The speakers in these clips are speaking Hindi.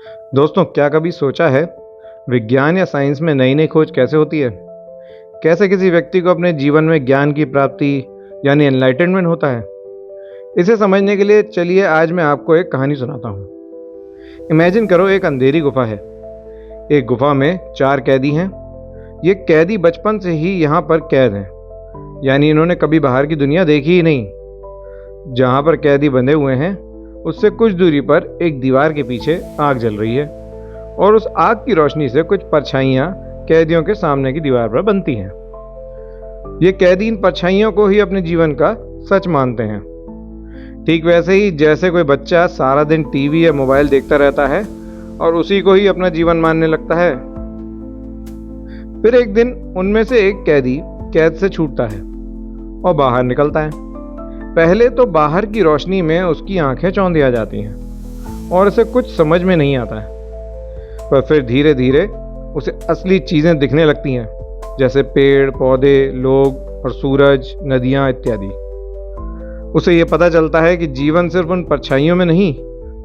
दोस्तों, क्या कभी सोचा है विज्ञान या साइंस में नई नई खोज कैसे होती है? कैसे किसी व्यक्ति को अपने जीवन में ज्ञान की प्राप्ति यानी एनलाइटनमेंट होता है? इसे समझने के लिए चलिए आज मैं आपको एक कहानी सुनाता हूँ। इमेजिन करो, एक अंधेरी गुफा है। एक गुफा में 4 कैदी हैं। ये कैदी बचपन से ही यहाँ पर कैद हैं, यानी इन्होंने कभी बाहर की दुनिया देखी ही नहीं। जहाँ पर कैदी बंधे हुए हैं उससे कुछ दूरी पर एक दीवार के पीछे आग जल रही है और उस आग की रोशनी से कुछ परछाइयाँ कैदियों के सामने की दीवार पर बनती हैं। ये कैदी इन परछाइयों को ही अपने जीवन का सच मानते हैं, ठीक वैसे ही जैसे कोई बच्चा सारा दिन टीवी या मोबाइल देखता रहता है और उसी को ही अपना जीवन मानने लगता है। फिर एक दिन उनमें से एक कैदी कैद से छूटता है और बाहर निकलता है। पहले तो बाहर की रोशनी में उसकी आंखें चौंधिया जाती हैं और उसे कुछ समझ में नहीं आता है, पर फिर धीरे धीरे उसे असली चीज़ें दिखने लगती हैं, जैसे पेड़ पौधे, लोग और सूरज, नदियाँ इत्यादि। उसे ये पता चलता है कि जीवन सिर्फ उन परछाइयों में नहीं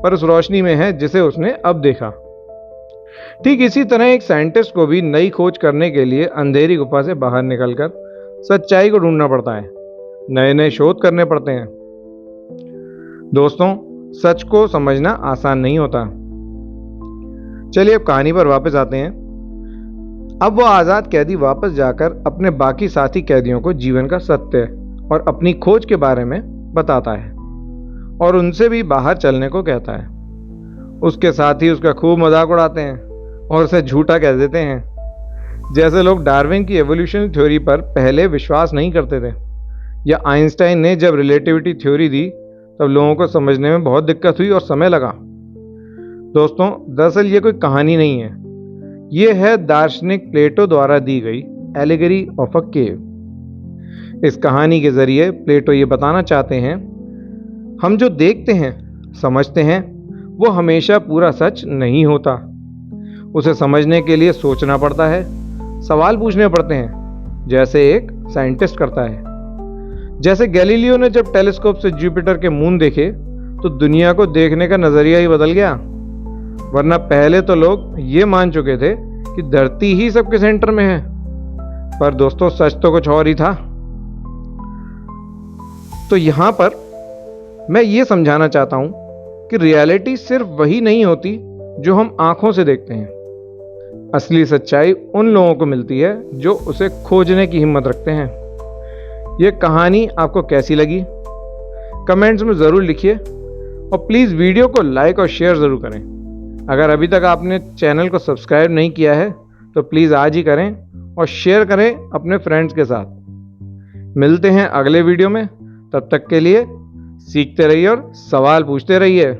पर उस रोशनी में है जिसे उसने अब देखा। ठीक इसी तरह एक साइंटिस्ट को भी नई खोज करने के लिए अंधेरी गुफा से बाहर निकलकर सच्चाई को ढूंढना पड़ता है, नए नए शोध करने पड़ते हैं। दोस्तों, सच को समझना आसान नहीं होता। चलिए अब कहानी पर वापस आते हैं। अब वो आज़ाद कैदी वापस जाकर अपने बाकी साथी कैदियों को जीवन का सत्य और अपनी खोज के बारे में बताता है और उनसे भी बाहर चलने को कहता है। उसके साथी उसका खूब मजाक उड़ाते हैं और उसे झूठा कह देते हैं, जैसे लोग डार्विन की एवोल्यूशन थ्योरी पर पहले विश्वास नहीं करते थे, या आइंस्टाइन ने जब रिलेटिविटी थ्योरी दी तब लोगों को समझने में बहुत दिक्कत हुई और समय लगा। दोस्तों, दरअसल ये कोई कहानी नहीं है, ये है दार्शनिक प्लेटो द्वारा दी गई एलिगरी ऑफ अ केव। इस कहानी के जरिए प्लेटो ये बताना चाहते हैं, हम जो देखते हैं, समझते हैं, वो हमेशा पूरा सच नहीं होता। उसे समझने के लिए सोचना पड़ता है, सवाल पूछने पड़ते हैं, जैसे एक साइंटिस्ट करता है। जैसे गैलीलियो ने जब टेलीस्कोप से जुपिटर के मून देखे तो दुनिया को देखने का नजरिया ही बदल गया, वरना पहले तो लोग ये मान चुके थे कि धरती ही सबके सेंटर में है। पर दोस्तों, सच तो कुछ और ही था। तो यहां पर मैं ये समझाना चाहता हूं कि रियलिटी सिर्फ वही नहीं होती जो हम आंखों से देखते हैं। असली सच्चाई उन लोगों को मिलती है जो उसे खोजने की हिम्मत रखते हैं। ये कहानी आपको कैसी लगी कमेंट्स में ज़रूर लिखिए और प्लीज़ वीडियो को लाइक और शेयर ज़रूर करें। अगर अभी तक आपने चैनल को सब्सक्राइब नहीं किया है तो प्लीज़ आज ही करें और शेयर करें अपने फ्रेंड्स के साथ। मिलते हैं अगले वीडियो में, तब तक के लिए सीखते रहिए और सवाल पूछते रहिए।